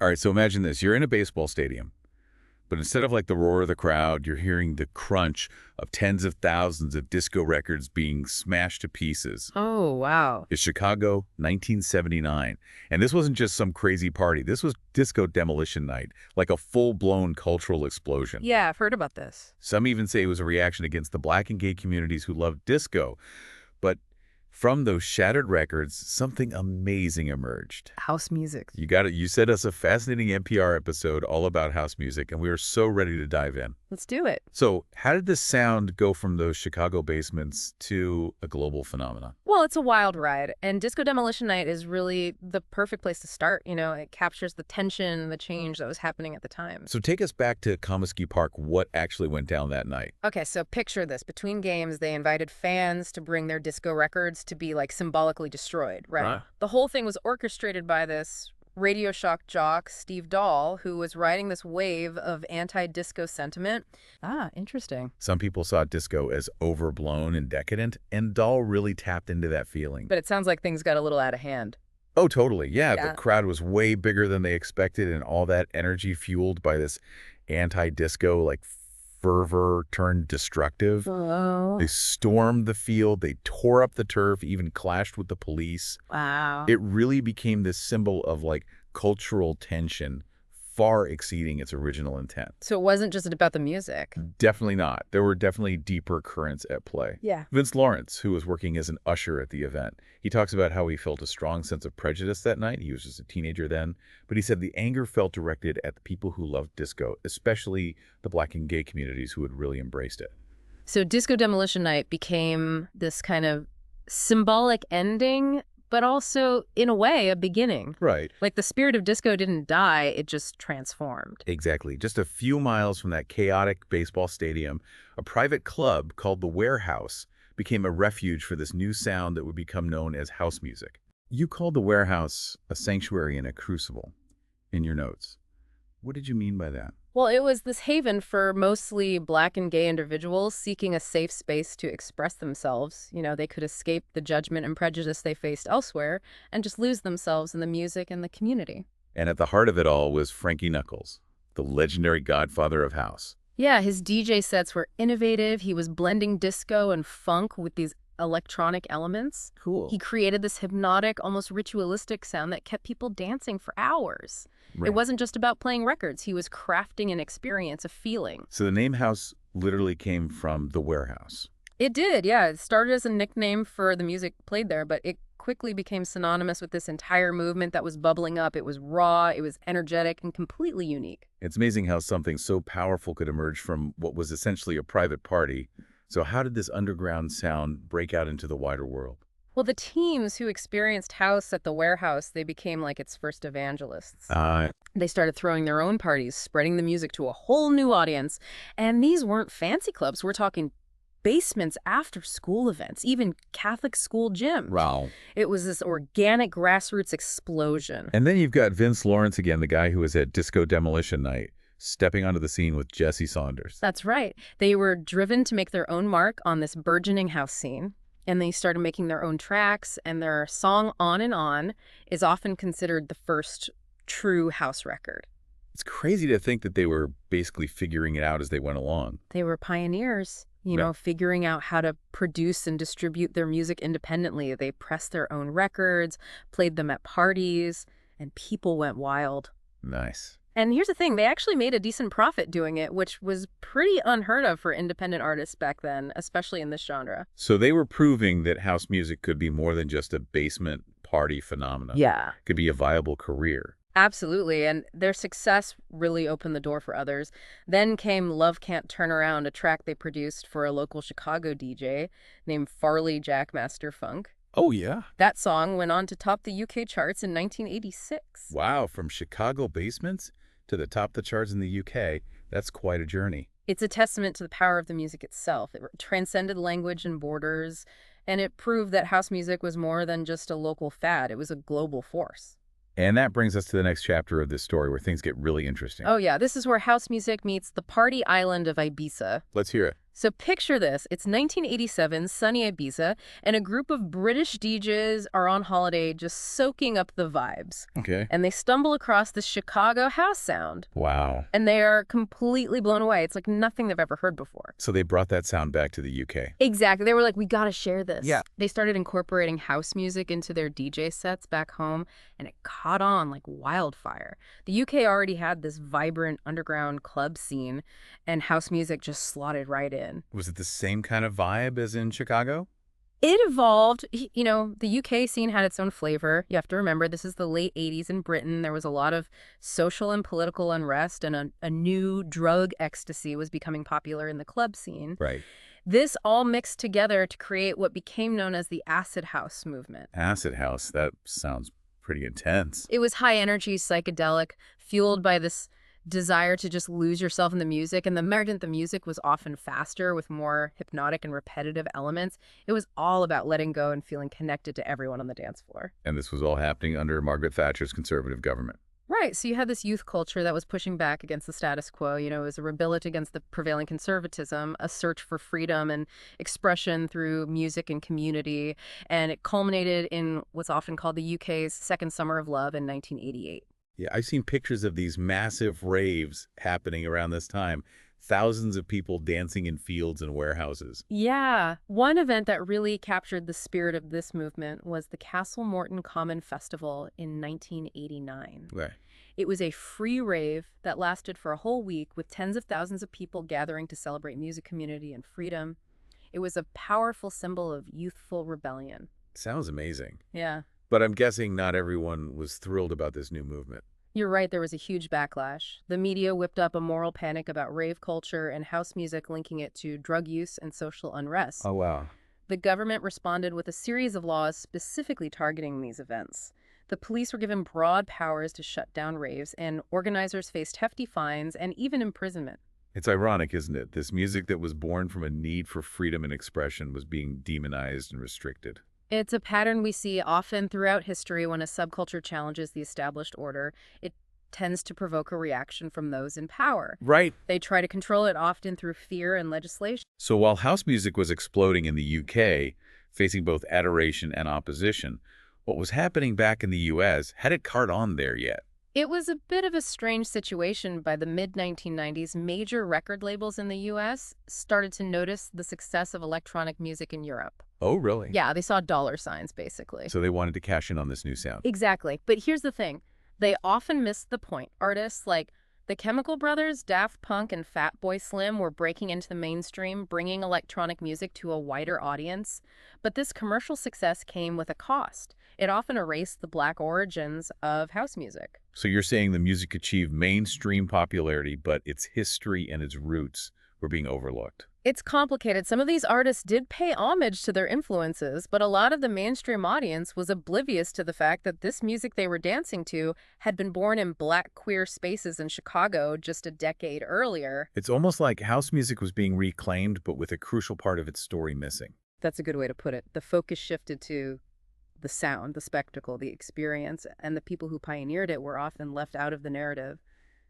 All right, so imagine this. You're in a baseball stadium, but instead of like the roar of the crowd, you're hearing the crunch of tens of thousands of disco records being smashed to pieces. Oh, wow. It's Chicago, 1979. And this wasn't just some crazy party. This was disco demolition night, like a full-blown cultural explosion. Yeah, I've heard about this. Some even say it was a reaction against the black and gay communities who loved disco. But from those shattered records, something amazing emerged. House music. You got it. You sent us a fascinating NPR episode all about house music, and we are so ready to dive in. Let's do it. So how did this sound go from those Chicago basements to a global phenomenon? Well, it's a wild ride, and Disco Demolition Night is really the perfect place to start. It captures the tension and the change that was happening at the time. So take us back to Comiskey Park. What actually went down that night? Okay, so picture this. Between games, they invited fans to bring their disco records to be, like, symbolically destroyed, right? Right. The whole thing was orchestrated by this Radio Shock jock, Steve Dahl, who was riding this wave of anti-disco sentiment. Ah, interesting. Some people saw disco as overblown and decadent, and Dahl really tapped into that feeling. But it sounds like things got a little out of hand. Oh, totally. Yeah, Yeah. the crowd was way bigger than they expected, and all that energy fueled by this anti-disco, like, fervor turned destructive. Oh, They stormed the field, they tore up the turf, even clashed with the police. wow. It really became this symbol of, like, cultural tension, far exceeding its original intent. So it wasn't just about the music. Definitely not. There were definitely deeper currents at play. Yeah. Vince Lawrence, who was working as an usher at the event, he talks about how he felt a strong sense of prejudice that night. He was just a teenager then. But he said the anger felt directed at the people who loved disco, especially the black and gay communities who had really embraced it. So Disco Demolition Night became this kind of symbolic ending, but also, in a way, a beginning. Right. Like the spirit of disco didn't die, it just transformed. Exactly. Just a few miles from that chaotic baseball stadium, a private club called the Warehouse became a refuge for this new sound that would become known as house music. You called the Warehouse a sanctuary and a crucible in your notes. What did you mean by that? Well, it was this haven for mostly black and gay individuals seeking a safe space to express themselves. They could escape the judgment and prejudice they faced elsewhere and just lose themselves in the music and the community. And at the heart of it all was Frankie Knuckles, the legendary godfather of house. Yeah, his DJ sets were innovative. He was blending disco and funk with these electronic elements. Cool. He created this hypnotic, almost ritualistic sound that kept people dancing for hours. Right. It wasn't just about playing records. He was crafting an experience, a feeling. So the name house literally came from the Warehouse. It did, yeah. It started as a nickname for the music played there, but it quickly became synonymous with this entire movement that was bubbling up. It was raw, it was energetic, and completely unique. It's amazing how something so powerful could emerge from what was essentially a private party. So how did this underground sound break out into the wider world? Well, the teams who experienced house at the Warehouse, they became like its first evangelists. They started throwing their own parties, spreading the music to a whole new audience. And these weren't fancy clubs. We're talking basements, after-school events, even Catholic school gyms. Wow. It was this organic grassroots explosion. And then you've got Vince Lawrence again, the guy who was at Disco Demolition Night, stepping onto the scene with Jesse Saunders. That's right. They were driven to make their own mark on this burgeoning house scene. And they started making their own tracks, and their song On and On is often considered the first true house record. It's crazy to think that they were basically figuring it out as they went along. They were pioneers, Yeah. figuring out how to produce and distribute their music independently. They pressed their own records, played them at parties, and people went wild. Nice. And here's the thing, they actually made a decent profit doing it, which was pretty unheard of for independent artists back then, especially in this genre. So they were proving that house music could be more than just a basement party phenomenon. Yeah. It could be a viable career. Absolutely, and their success really opened the door for others. Then came Love Can't Turn Around, a track they produced for a local Chicago DJ named Farley Jackmaster Funk. Oh, yeah? That song went on to top the UK charts in 1986. Wow, from Chicago basements to the top of the charts in the UK, that's quite a journey. It's a testament to the power of the music itself. It transcended language and borders, and it proved that house music was more than just a local fad. It was a global force. And that brings us to the next chapter of this story where things get really interesting. Oh yeah, this is where house music meets the party island of Ibiza. Let's hear it. So picture this. It's 1987, sunny Ibiza, and a group of British DJs are on holiday just soaking up the vibes. Okay. And they stumble across the Chicago house sound. Wow. And they are completely blown away. It's like nothing they've ever heard before. So they brought that sound back to the UK. Exactly. They were like, we got to share this. Yeah. They started incorporating house music into their DJ sets back home, and it caught on like wildfire. The UK already had this vibrant underground club scene, and house music just slotted right in. Was it the same kind of vibe as in Chicago? It evolved. You know, the UK scene had its own flavor. You have to remember, this is the late 80s in Britain. There was a lot of social and political unrest, and a new drug ecstasy was becoming popular in the club scene. Right. This all mixed together to create what became known as the acid house movement. Acid house, that sounds pretty intense. It was high energy, psychedelic, fueled by this desire to just lose yourself in the music. And the music was often faster with more hypnotic and repetitive elements. It was all about letting go and feeling connected to everyone on the dance floor. And this was all happening under Margaret Thatcher's conservative government. Right. So you had this youth culture that was pushing back against the status quo. You know, it was a rebellion against the prevailing conservatism, a search for freedom and expression through music and community. And it culminated in what's often called the UK's Second Summer of Love in 1988. Yeah, I've seen pictures of these massive raves happening around this time. Thousands of people dancing in fields and warehouses. Yeah. One event that really captured the spirit of this movement was the Castle Morton Common Festival in 1989. Okay. It was a free rave that lasted for a whole week with tens of thousands of people gathering to celebrate music, community, and freedom. It was a powerful symbol of youthful rebellion. Sounds amazing. Yeah. But I'm guessing not everyone was thrilled about this new movement. You're right, there was a huge backlash. The media whipped up a moral panic about rave culture and house music, linking it to drug use and social unrest. Oh, wow. The government responded with a series of laws specifically targeting these events. The police were given broad powers to shut down raves, and organizers faced hefty fines and even imprisonment. It's ironic, isn't it? This music that was born from a need for freedom and expression was being demonized and restricted. It's a pattern we see often throughout history when a subculture challenges the established order. It tends to provoke a reaction from those in power. Right. They try to control it often through fear and legislation. So while house music was exploding in the UK, facing both adoration and opposition, what was happening back in the US, had it caught on there yet? It was a bit of a strange situation. By the mid-1990s, major record labels in the U.S. started to notice the success of electronic music in Europe. Oh, really? Yeah, they saw dollar signs, basically. So they wanted to cash in on this new sound. Exactly. But here's the thing. They often missed the point. Artists like the Chemical Brothers, Daft Punk, and Fatboy Slim were breaking into the mainstream, bringing electronic music to a wider audience. But this commercial success came with a cost. It often erased the Black origins of house music. So you're saying the music achieved mainstream popularity, but its history and its roots were being overlooked. It's complicated. Some of these artists did pay homage to their influences, but a lot of the mainstream audience was oblivious to the fact that this music they were dancing to had been born in Black queer spaces in Chicago just a decade earlier. It's almost like house music was being reclaimed, but with a crucial part of its story missing. That's a good way to put it. The focus shifted to the sound, the spectacle, the experience, and the people who pioneered it were often left out of the narrative.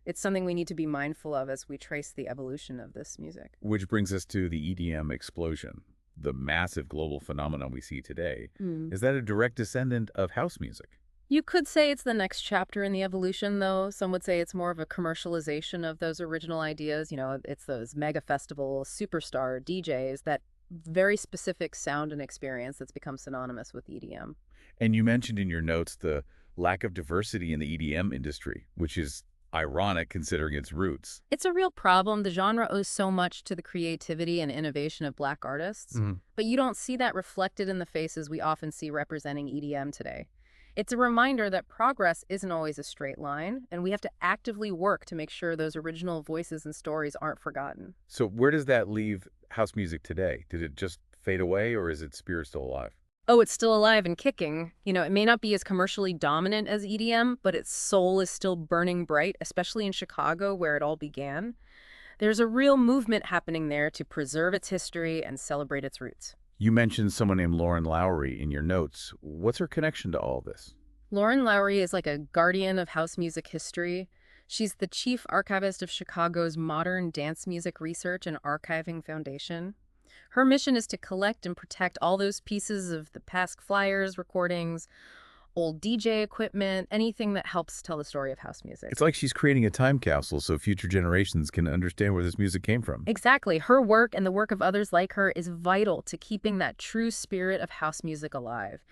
It's something we need to be mindful of as we trace the evolution of this music. Which brings us to the EDM explosion, the massive global phenomenon we see today. Is that a direct descendant of house music? You could say it's the next chapter in the evolution, though. Some would say it's more of a commercialization of those original ideas. You know, it's those mega festival superstar DJs, that very specific sound and experience that's become synonymous with EDM. And you mentioned in your notes the lack of diversity in the EDM industry, which is ironic considering its roots. It's a real problem. The genre owes so much to the creativity and innovation of Black artists, but you don't see that reflected in the faces we often see representing EDM today. It's a reminder that progress isn't always a straight line, and we have to actively work to make sure those original voices and stories aren't forgotten. So where does that leave house music today? Did it just fade away, or is its spirit still alive? Oh, it's still alive and kicking. You know, it may not be as commercially dominant as EDM, but its soul is still burning bright, especially in Chicago, where it all began. There's a real movement happening there to preserve its history and celebrate its roots. You mentioned someone named Lauren Lowry in your notes. What's her connection to all this? Lauren Lowry is like a guardian of house music history. She's the chief archivist of Chicago's Modern Dance Music Research and Archiving Foundation. Her mission is to collect and protect all those pieces of the past flyers, recordings, old DJ equipment, anything that helps tell the story of house music. It's like she's creating a time capsule so future generations can understand where this music came from. Exactly. Her work and the work of others like her is vital to keeping that true spirit of house music alive.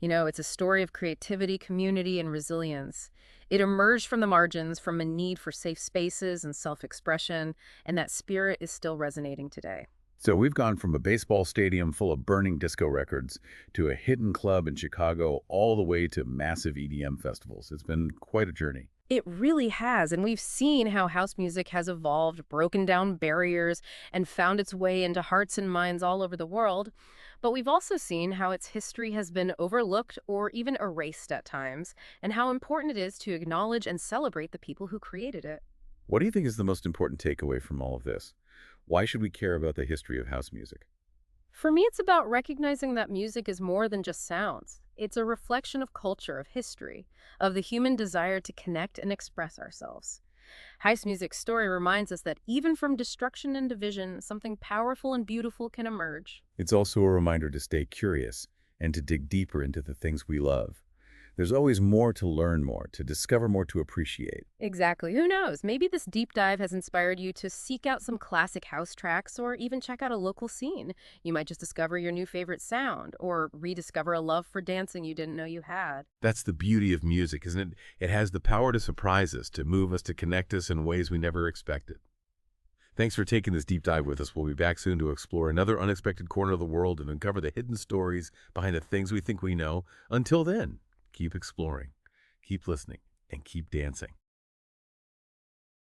It's a story of creativity, community, and resilience. It emerged from the margins, from a need for safe spaces and self-expression, and that spirit is still resonating today. So we've gone from a baseball stadium full of burning disco records to a hidden club in Chicago all the way to massive EDM festivals. It's been quite a journey. It really has, and we've seen how house music has evolved, broken down barriers, and found its way into hearts and minds all over the world. But we've also seen how its history has been overlooked or even erased at times, and how important it is to acknowledge and celebrate the people who created it. What do you think is the most important takeaway from all of this? Why should we care about the history of house music? For me, it's about recognizing that music is more than just sounds. It's a reflection of culture, of history, of the human desire to connect and express ourselves. House music's story reminds us that even from destruction and division, something powerful and beautiful can emerge. It's also a reminder to stay curious and to dig deeper into the things we love. There's always more to learn more, to discover more, to appreciate. Exactly. Who knows? Maybe this deep dive has inspired you to seek out some classic house tracks or even check out a local scene. You might just discover your new favorite sound or rediscover a love for dancing you didn't know you had. That's the beauty of music, isn't it? It has the power to surprise us, to move us, to connect us in ways we never expected. Thanks for taking this deep dive with us. We'll be back soon to explore another unexpected corner of the world and uncover the hidden stories behind the things we think we know. Until then, keep exploring, keep listening, and keep dancing.